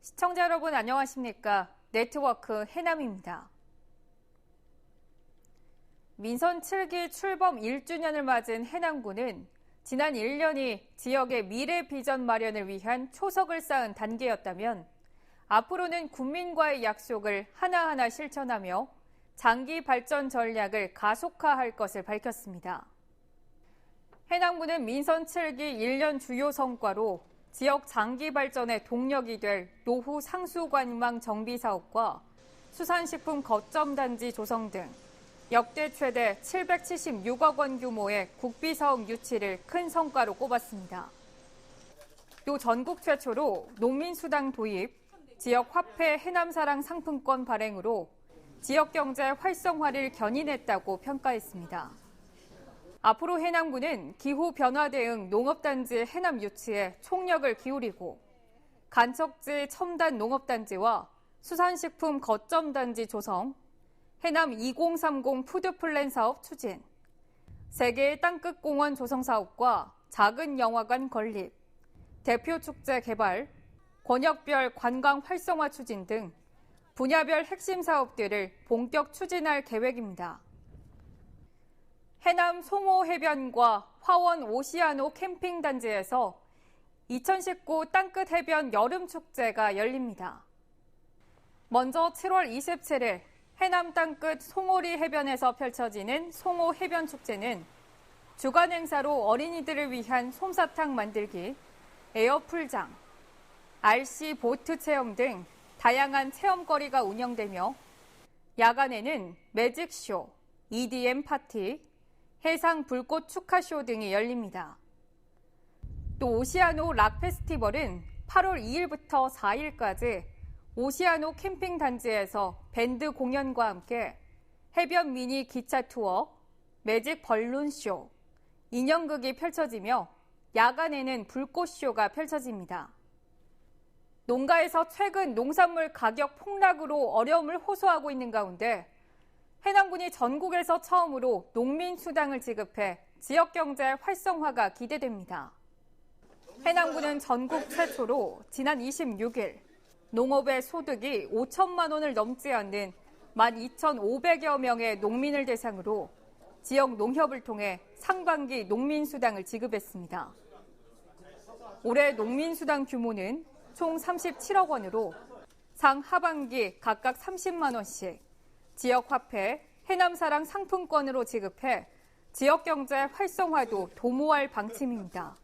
시청자 여러분 안녕하십니까? 네트워크 해남입니다. 민선 7기 출범 1주년을 맞은 해남군은 지난 1년이 지역의 미래 비전 마련을 위한 초석을 쌓은 단계였다면 앞으로는 국민과의 약속을 하나하나 실천하며 장기 발전 전략을 가속화할 것을 밝혔습니다. 해남군은 민선 7기 1년 주요 성과로 지역 장기 발전의 동력이 될 노후 상수관망 정비 사업과 수산식품 거점단지 조성 등 역대 최대 776억 원 규모의 국비 사업 유치를 큰 성과로 꼽았습니다. 또 전국 최초로 농민수당 도입, 지역 화폐 해남사랑 상품권 발행으로 지역 경제 활성화를 견인했다고 평가했습니다. 앞으로 해남군은 기후 변화 대응 농업단지 해남 유치에 총력을 기울이고 간척지 첨단 농업단지와 수산식품 거점단지 조성, 해남 2030 푸드플랜 사업 추진, 세계의 땅끝 공원 조성 사업과 작은 영화관 건립, 대표 축제 개발, 권역별 관광 활성화 추진 등 분야별 핵심 사업들을 본격 추진할 계획입니다. 해남 송호 해변과 화원 오시아노 캠핑 단지에서 2019 땅끝 해변 여름 축제가 열립니다. 먼저 7월 27일 해남 땅끝 송오리 해변에서 펼쳐지는 송호 해변 축제는 주간 행사로 어린이들을 위한 솜사탕 만들기, 에어풀장, RC 보트 체험 등 다양한 체험거리가 운영되며 야간에는 매직쇼, EDM 파티, 해상 불꽃 축하쇼 등이 열립니다. 또 오시아노 락 페스티벌은 8월 2일부터 4일까지 오시아노 캠핑 단지에서 밴드 공연과 함께 해변 미니 기차 투어, 매직 벌룬쇼, 인형극이 펼쳐지며 야간에는 불꽃쇼가 펼쳐집니다. 농가에서 최근 농산물 가격 폭락으로 어려움을 호소하고 있는 가운데 해남군이 전국에서 처음으로 농민수당을 지급해 지역경제 활성화가 기대됩니다. 해남군은 전국 최초로 지난 26일 농업의 소득이 5천만 원을 넘지 않는 12,500여 명의 농민을 대상으로 지역 농협을 통해 상반기 농민수당을 지급했습니다. 올해 농민수당 규모는 총 37억 원으로 상하반기 각각 30만 원씩 지역 화폐 해남사랑 상품권으로 지급해 지역 경제 활성화도 도모할 방침입니다.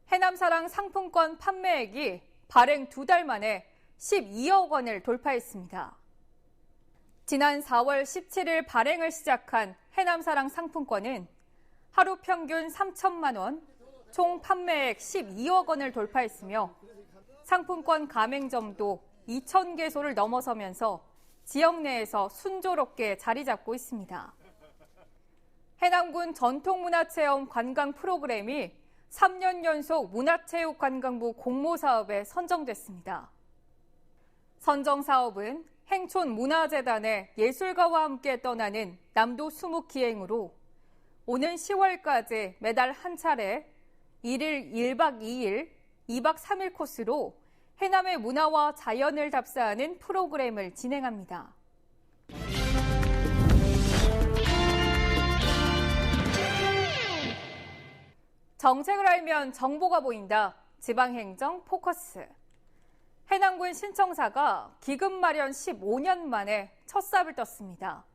해남사랑 상품권 판매액이 발행 2달 만에 12억 원을 돌파했습니다. 지난 4월 17일 발행을 시작한 해남사랑 상품권은 하루 평균 3천만 원, 총 판매액 12억 원을 돌파했으며 상품권 가맹점도 2,000개소를 넘어서면서 지역 내에서 순조롭게 자리 잡고 있습니다. 해남군 전통문화체험 관광 프로그램이 3년 연속 문화체육관광부 공모사업에 선정됐습니다. 선정사업은 행촌문화재단의 예술가와 함께 떠나는 남도 수묵기행으로 오는 10월까지 매달 한 차례 1일 1박 2일, 2박 3일 코스로 해남의 문화와 자연을 답사하는 프로그램을 진행합니다. 정책을 알면 정보가 보인다. 지방행정 포커스. 해남군 신청사가 기금 마련 15년 만에 첫 삽을 떴습니다.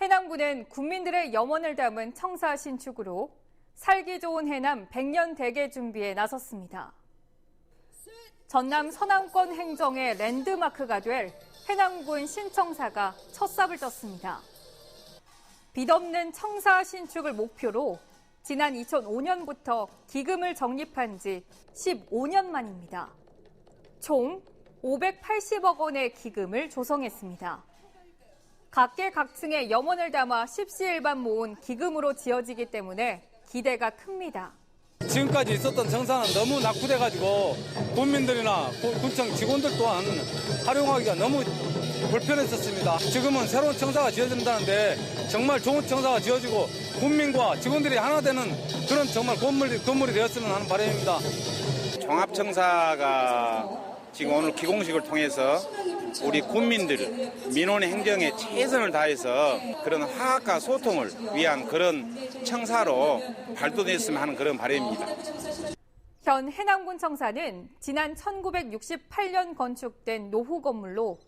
해남군은 국민들의 염원을 담은 청사 신축으로 살기 좋은 해남 100년 대계 준비에 나섰습니다. 전남 서남권 행정의 랜드마크가 될 해남군 신청사가 첫 삽을 떴습니다. 빚없는 청사 신축을 목표로 지난 2005년부터 기금을 적립한 지 15년 만입니다. 총 580억 원의 기금을 조성했습니다. 각계각층의 염원을 담아 십시일반 모은 기금으로 지어지기 때문에 기대가 큽니다. 지금까지 있었던 청사는 너무 낙후돼가지고 군민들이나 군청 직원들 또한 활용하기가 너무 불편했었습니다. 지금은 새로운 청사가 지어진다는데 정말 좋은 청사가 지어지고 군민과 직원들이 하나 되는 그런 정말 건물이 되었으면 하는 바람입니다. 종합청사가 지금 오늘 기공식을 통해서 우리 군민들, 민원의 행정에 최선을 다해서 그런 화합과 소통을 위한 그런 청사로 발돋했으면 하는 그런 바람입니다. 현 해남군 청사는 지난 1968년 건축된 노후 건물로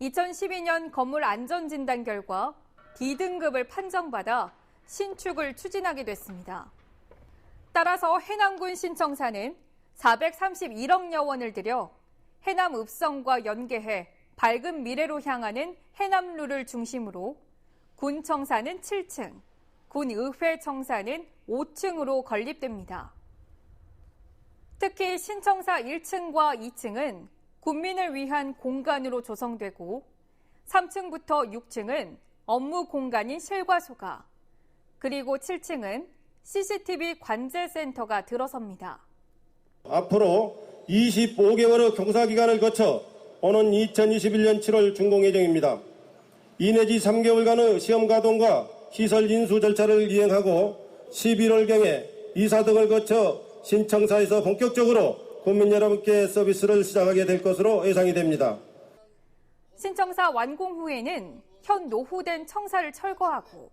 2012년 건물 안전진단 결과 D등급을 판정받아 신축을 추진하게 됐습니다. 따라서 해남군 신청사는 431억여 원을 들여 해남 읍성과 연계해 밝은 미래로 향하는 해남루를 중심으로 군 청사는 7층, 군 의회 청사는 5층으로 건립됩니다. 특히 신청사 1층과 2층은 군민을 위한 공간으로 조성되고 3층부터 6층은 업무 공간인 실과소가, 그리고 7층은 CCTV 관제센터가 들어섭니다. 앞으로 25개월의 경사기간을 거쳐 오는 2021년 7월 준공 예정입니다. 2 내지 3개월간의 시험 가동과 시설 인수 절차를 이행하고 11월경에 이사 등을 거쳐 신청사에서 본격적으로 국민 여러분께 서비스를 시작하게 될 것으로 예상이 됩니다. 신청사 완공 후에는 현 노후된 청사를 철거하고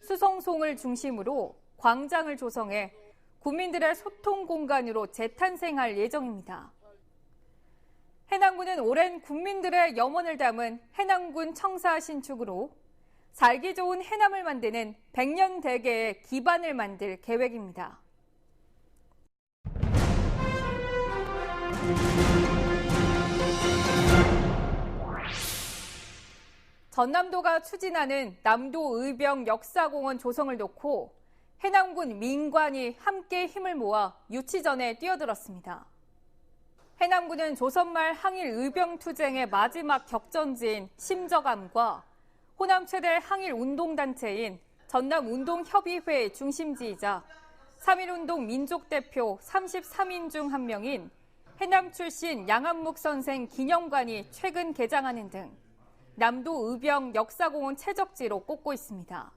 수성송을 중심으로 광장을 조성해 국민들의 소통 공간으로 재탄생할 예정입니다. 해남군은 오랜 국민들의 염원을 담은 해남군 청사 신축으로 살기 좋은 해남을 만드는 100년 대계의 기반을 만들 계획입니다. 전남도가 추진하는 남도의병 역사공원 조성을 놓고 해남군 민관이 함께 힘을 모아 유치전에 뛰어들었습니다. 해남군은 조선말 항일 의병투쟁의 마지막 격전지인 심저감과 호남 최대 항일 운동단체인 전남운동협의회의 중심지이자 3.1운동 민족대표 33인 중 한 명인 해남 출신 양한묵 선생 기념관이 최근 개장하는 등 남도 의병 역사공원 최적지로 꼽고 있습니다.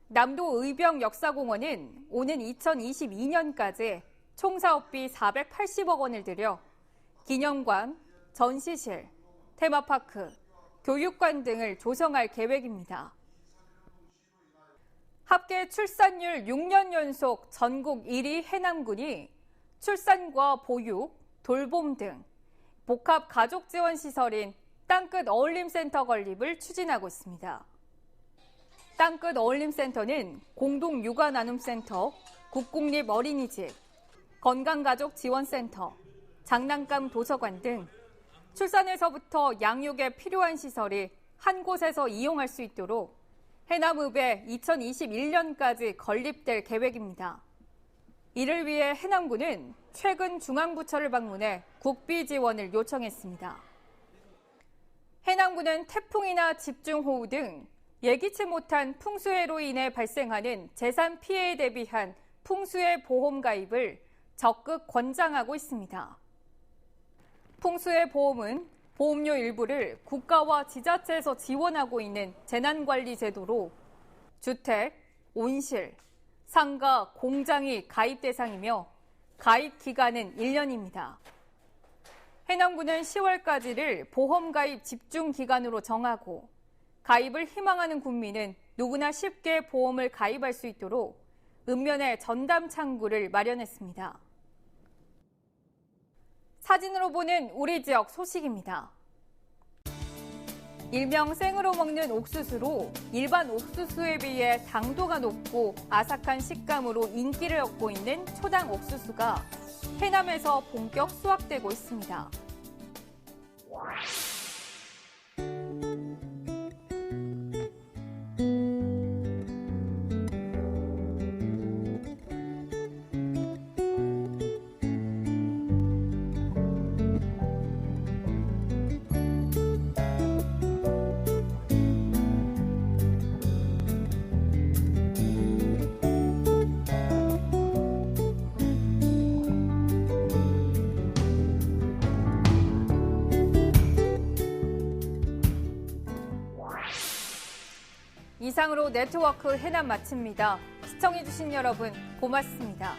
남도 의병 역사공원은 오는 2022년까지 총 사업비 480억 원을 들여 기념관, 전시실, 테마파크, 교육관 등을 조성할 계획입니다. 합계 출산율 6년 연속 전국 1위 해남군이 출산과 보육, 돌봄 등 복합 가족 지원 시설인 땅끝 어울림센터 건립을 추진하고 있습니다. 땅끝 어울림센터는 공동 육아 나눔센터, 국공립 어린이집, 건강가족 지원센터, 장난감 도서관 등 출산에서부터 양육에 필요한 시설이 한 곳에서 이용할 수 있도록 해남읍에 2021년까지 건립될 계획입니다. 이를 위해 해남군은 최근 중앙부처를 방문해 국비 지원을 요청했습니다. 해남군은 태풍이나 집중호우 등 예기치 못한 풍수해로 인해 발생하는 재산 피해에 대비한 풍수해 보험 가입을 적극 권장하고 있습니다. 풍수해 보험은 보험료 일부를 국가와 지자체에서 지원하고 있는 재난관리 제도로 주택, 온실, 상가, 공장이 가입 대상이며 가입 기간은 1년입니다. 해남군은 10월까지를 보험 가입 집중 기간으로 정하고 가입을 희망하는 국민은 누구나 쉽게 보험을 가입할 수 있도록 읍면에 전담 창구를 마련했습니다. 사진으로 보는 우리 지역 소식입니다. 일명 생으로 먹는 옥수수로 일반 옥수수에 비해 당도가 높고 아삭한 식감으로 인기를 얻고 있는 초당 옥수수가 해남에서 본격 수확되고 있습니다. 이상으로 네트워크 해남 마칩니다. 시청해주신 여러분 고맙습니다.